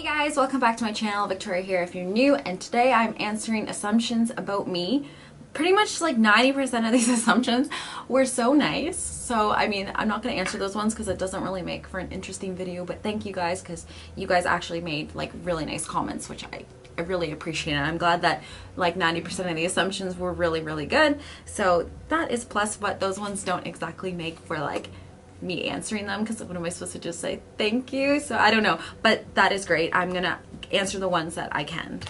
Hey guys, welcome back to my channel. Victoria here if you're new, and today I'm answering assumptions about me. Pretty much like 90% of these assumptions were so nice. So I mean, I'm not going to answer those ones because it doesn't really make for an interesting video, but thank you guys because you guys actually made like really nice comments, which I really appreciate it. I'm glad that like 90% of the assumptions were really good. So that is plus, but those ones don't exactly make for like me answering them, because what am I supposed to just say thank you? So I don't know, but that is great. I'm gonna answer the ones that I can.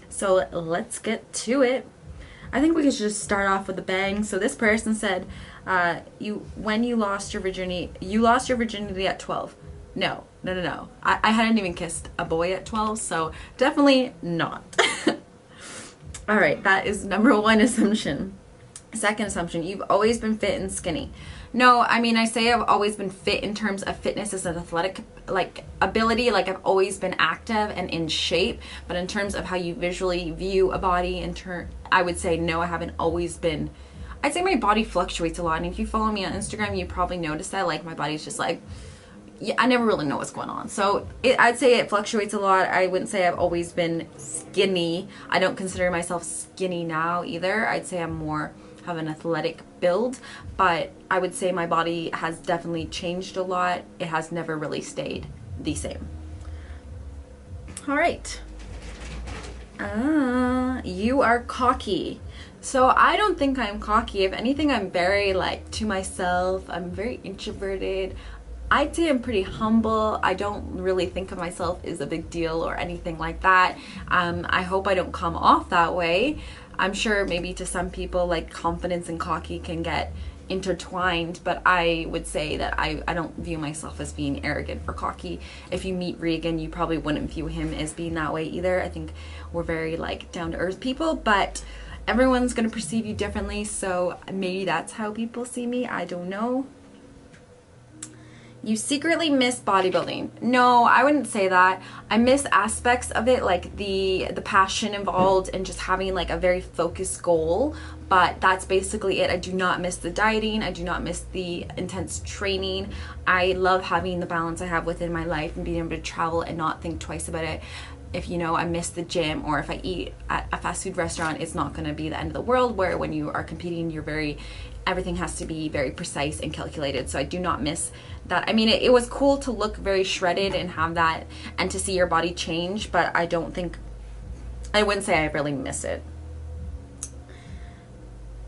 So let's get to it. I think we could just start off with a bang. So this person said, when you lost your virginity at 12. No. I hadn't even kissed a boy at 12, so definitely not. All right, that is number one assumption. Second assumption, you've always been fit and skinny. No, I mean, I say I've always been fit in terms of fitness as an athletic like ability, like I've always been active and in shape, but in terms of how you visually view a body I would say no, I haven't always been. I'd say my body fluctuates a lot, and if you follow me on Instagram, you probably noticed that like my body's just like, yeah, I never really know what's going on. So I'd say it fluctuates a lot. I wouldn't say I've always been skinny. I don't consider myself skinny now either. I'd say I'm more have an athletic build, but I would say my body has definitely changed a lot. It has never really stayed the same. All right. You are cocky. So I don't think I'm cocky. If anything, I'm very like to myself. I'm very introverted. I'd say I'm pretty humble. I don't really think of myself as a big deal or anything like that. I hope I don't come off that way. I'm sure maybe to some people like confidence and cocky can get intertwined, but I would say that I don't view myself as being arrogant or cocky. If you meet Regan, you probably wouldn't view him as being that way either. I think we're very like down to earth people, but everyone's gonna perceive you differently, so maybe that's how people see me. I don't know. You secretly miss bodybuilding. No, I wouldn't say that. I miss aspects of it, like the passion involved and just having like a very focused goal, but that's basically it. I do not miss the dieting. I do not miss the intense training. I love having the balance I have within my life and being able to travel and not think twice about it. If you know I miss the gym, or if I eat at a fast food restaurant, it's not going to be the end of the world, where when you are competing, everything has to be very precise and calculated. So I do not miss that. I mean, it was cool to look very shredded and have that, and to see your body change, but I wouldn't say I really miss it.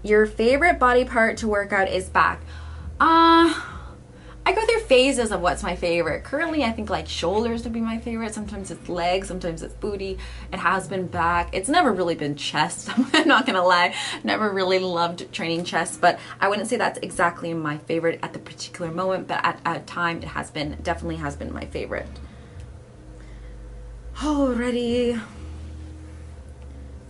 Your favorite body part to work out is back. I go through phases of what's my favorite. Currently, I think like shoulders would be my favorite. Sometimes it's legs, sometimes it's booty. It has been back. It's never really been chest. I'm not gonna lie. Never really loved training chest, but I wouldn't say that's exactly my favorite at the particular moment, but at a time it definitely has been my favorite. Alrighty.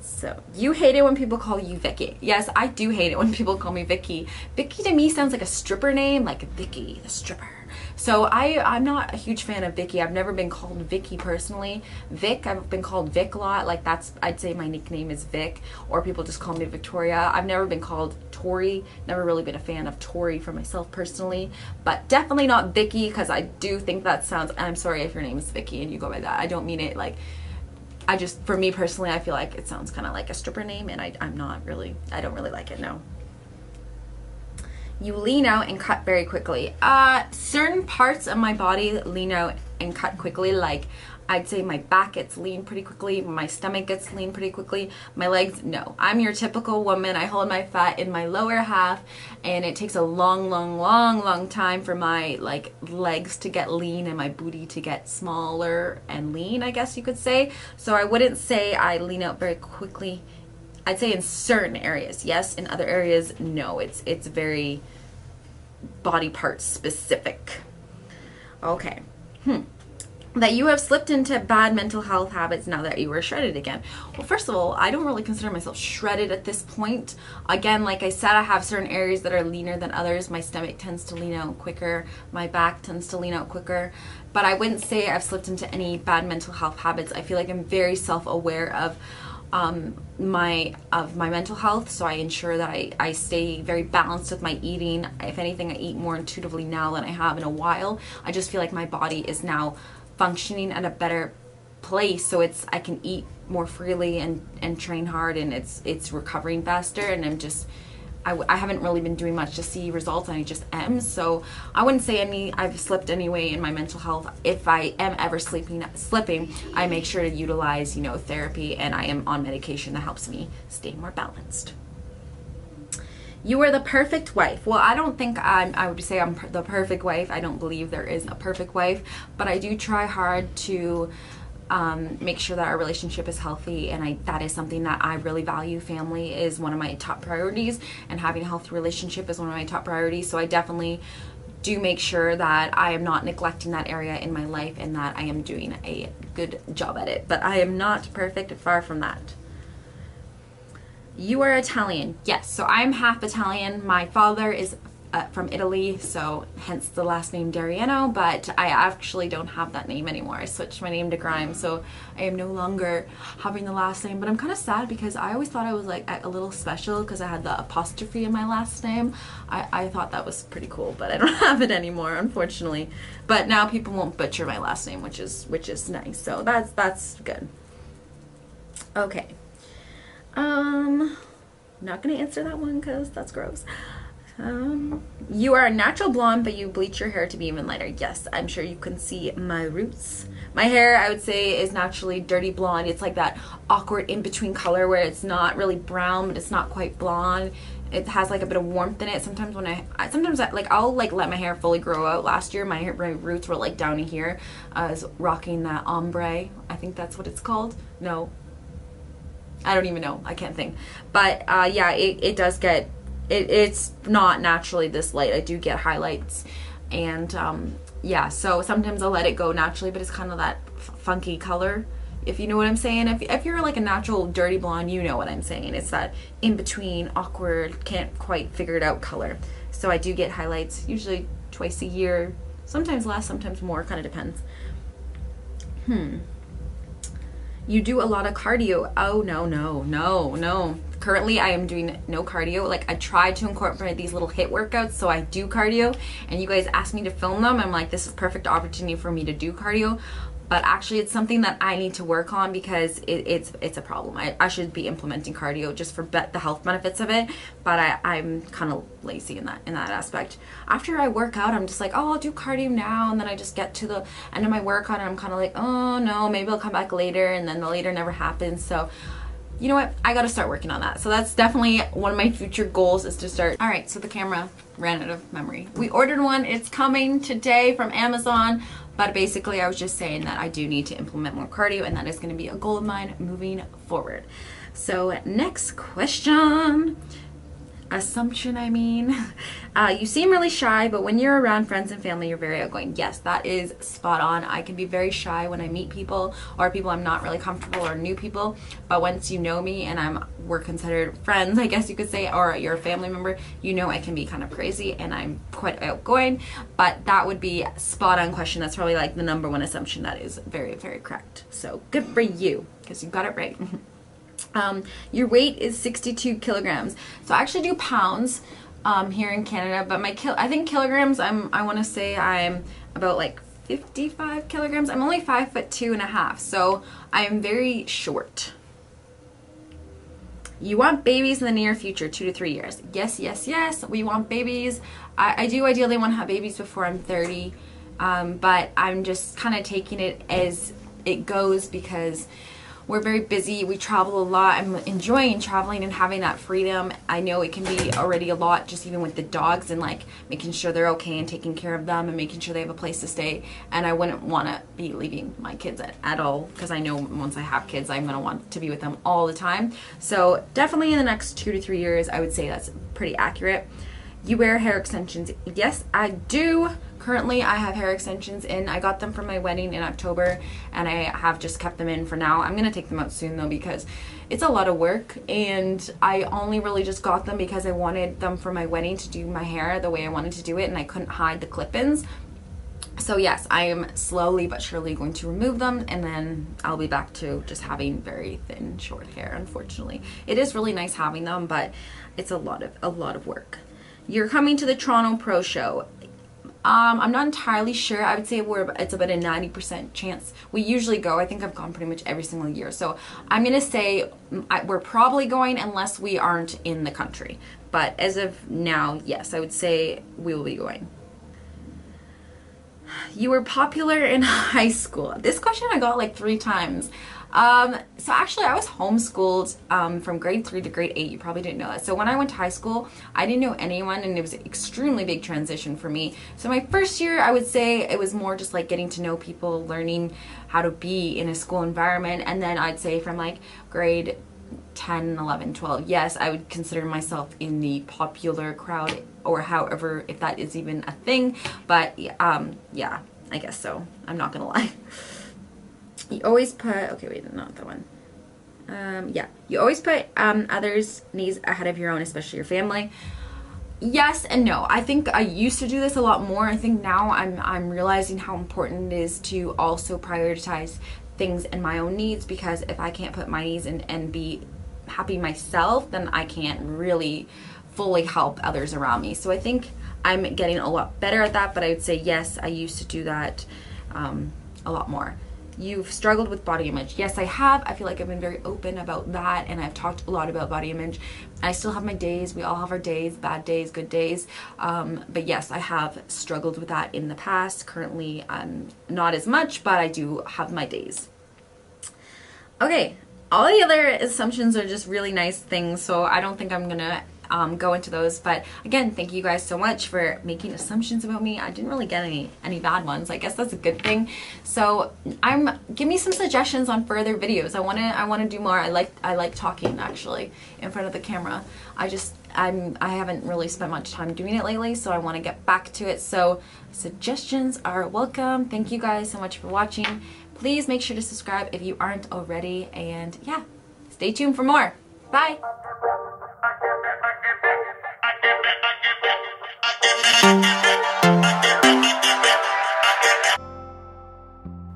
So, you hate it when people call you Vicky. Yes, I do hate it when people call me Vicky. Vicky to me sounds like a stripper name, like Vicky the stripper. So I'm not a huge fan of Vicky. I've never been called Vicky personally. Vic, I've been called Vic a lot. Like I'd say my nickname is Vic, or people just call me Victoria. I've never been called Tori. Never really been a fan of Tori for myself personally, but definitely not Vicky, because I do think that sounds, I'm sorry if your name is Vicky and you go by that. I don't mean it like, for me personally, I feel like it sounds kind of like a stripper name, and I don't really like it, no. You lean out and cut very quickly. Certain parts of my body lean out and cut quickly, like I'd say my back gets lean pretty quickly, my stomach gets lean pretty quickly, my legs, no. I'm your typical woman. I hold my fat in my lower half, and it takes a long time for my like legs to get lean and my booty to get smaller and lean, I guess you could say. So I wouldn't say I lean out very quickly. I'd say in certain areas, yes. In other areas, no. It's very body part specific. Okay. That you have slipped into bad mental health habits now that you are shredded again. Well, first of all, I don't really consider myself shredded at this point. Again, like I said, I have certain areas that are leaner than others. My stomach tends to lean out quicker. My back tends to lean out quicker. But I wouldn't say I've slipped into any bad mental health habits. I feel like I'm very self-aware of my mental health, so I ensure that I stay very balanced with my eating. If anything, I eat more intuitively now than I have in a while. I just feel like my body is now functioning at a better place, so I can eat more freely and train hard, and it's recovering faster, and I haven't really been doing much to see results, and I just am. So I wouldn't say I've slipped anyway in my mental health. If I am ever slipping, I make sure to utilize, you know, therapy, and I am on medication that helps me stay more balanced. You are the perfect wife. Well, I don't think I would say I'm the perfect wife. I don't believe there is a perfect wife, but I do try hard to make sure that our relationship is healthy, and that is something that I really value. Family is one of my top priorities, and having a healthy relationship is one of my top priorities. So I definitely do make sure that I am not neglecting that area in my life, and that I am doing a good job at it. But I am not perfect, far from that. You are Italian. Yes, so I'm half Italian. My father is from Italy, so hence the last name Dariano, but I actually don't have that name anymore. I switched my name to Grimes, so I am no longer having the last name. But I'm kind of sad because I always thought I was like a little special because I had the apostrophe in my last name. I thought that was pretty cool, but I don't have it anymore, unfortunately. But now people won't butcher my last name, which is nice. So that's good. Okay. Not gonna answer that one because that's gross. You are a natural blonde, but you bleach your hair to be even lighter. Yes, I'm sure you can see my roots. My hair, I would say, is naturally dirty blonde. It's like that awkward in-between color where it's not really brown, but it's not quite blonde. It has like a bit of warmth in it. Sometimes when I'll like let my hair fully grow out. Last year, my roots were like down here. I was rocking that ombre. I think that's what it's called. No, I don't even know. I can't think. But yeah, it does get. It's not naturally this light. I do get highlights, and yeah, so sometimes I'll let it go naturally, but it's kind of that funky color, if you know what I'm saying. If you're like a natural dirty blonde, you know what I'm saying. It's that in-between, awkward, can't quite figure it out color. So I do get highlights, usually twice a year, sometimes less, sometimes more, kind of depends. You do a lot of cardio. Oh, no. Currently, I am doing no cardio. Like, I try to incorporate these little HIIT workouts, so I do cardio, and you guys asked me to film them. I'm like, this is a perfect opportunity for me to do cardio. But actually, it's something that I need to work on because it's a problem. I should be implementing cardio just for the health benefits of it, but I'm kind of lazy in that aspect. After I work out, I'm just like, oh, I'll do cardio now, and then I just get to the end of my workout, and I'm kind of like, oh no, maybe I'll come back later, and then the later never happens. So you know what? I got to start working on that. So that's definitely one of my future goals, is to start. All right, so the camera ran out of memory. We ordered one. It's coming today from Amazon. But basically, I was just saying that I do need to implement more cardio, and that is going to be a goal of mine moving forward. So next question. Assumption, I mean. You seem really shy, but when you're around friends and family, you're very outgoing. Yes, that is spot on. I can be very shy when I meet people, or people I'm not really comfortable, or new people. But once you know me and we're considered friends, I guess you could say, or you're a family member, you know I can be kind of crazy, and I'm quite outgoing. But that would be a spot on question. That's probably like the #1 assumption that is very, very correct. So good for you, because you got it right. Your weight is 62 kilograms. So I actually do pounds here in Canada, but I think kilograms, I want to say I'm about like 55 kilograms. I'm only 5'2.5", so I am very short. You want babies in the near future, 2 to 3 years. Yes, we want babies. I do ideally want to have babies before I'm 30, but I'm just kind of taking it as it goes because we're very busy. We travel a lot. I'm enjoying traveling and having that freedom. I know it can be already a lot, just even with the dogs, and like making sure they're okay and taking care of them and making sure they have a place to stay. And I wouldn't want to be leaving my kids at all, because I know once I have kids, I'm going to want to be with them all the time. So definitely in the next 2 to 3 years, I would say that's pretty accurate. You wear hair extensions. Yes, I do. Currently, I have hair extensions in. I got them for my wedding in October, and I have just kept them in for now. I'm going to take them out soon, though, because it's a lot of work, and I only really just got them because I wanted them for my wedding to do my hair the way I wanted to do it, and I couldn't hide the clip-ins. So yes, I am slowly but surely going to remove them, and then I'll be back to just having very thin, short hair, unfortunately. It is really nice having them, but it's a lot of work. You're coming to the Toronto Pro Show. I'm not entirely sure. I would say it's about a 90% chance. We usually go. I think I've gone pretty much every single year. So I'm going to say we're probably going unless we aren't in the country. But as of now, yes, I would say we will be going. You were popular in high school. This question I got like 3 times. So actually I was homeschooled from grade 3 to grade 8. You probably didn't know that. So when I went to high school, I didn't know anyone, and it was an extremely big transition for me. So my first year, I would say it was more just like getting to know people, learning how to be in a school environment. And then I'd say from like grade 10, 11, 12, yes, I would consider myself in the popular crowd, or however, if that is even a thing. But yeah, I guess so. I'm not gonna lie. You always put, okay, wait, not that one. Yeah, you always put others' needs ahead of your own, especially your family. Yes and no. I think I used to do this a lot more. I think now I'm realizing how important it is to also prioritize things and my own needs, because if I can't put my needs and be happy myself, then I can't really fully help others around me. So I think I'm getting a lot better at that, but I would say yes, I used to do that a lot more. You've struggled with body image. Yes, I have. I feel like I've been very open about that, and I've talked a lot about body image. I still have my days. We all have our days, bad days, good days. But yes, I have struggled with that in the past. Currently, not as much, but I do have my days. Okay, all the other assumptions are just really nice things, so I don't think I'm gonna go into those. But again, thank you guys so much for making assumptions about me. I didn't really get any bad ones. I guess that's a good thing. So give me some suggestions on further videos. I want to do more. I like talking actually in front of the camera. I haven't really spent much time doing it lately, so I want to get back to it. So suggestions are welcome. Thank you guys so much for watching. Please make sure to subscribe if you aren't already, and yeah, stay tuned for more. Bye. I give it.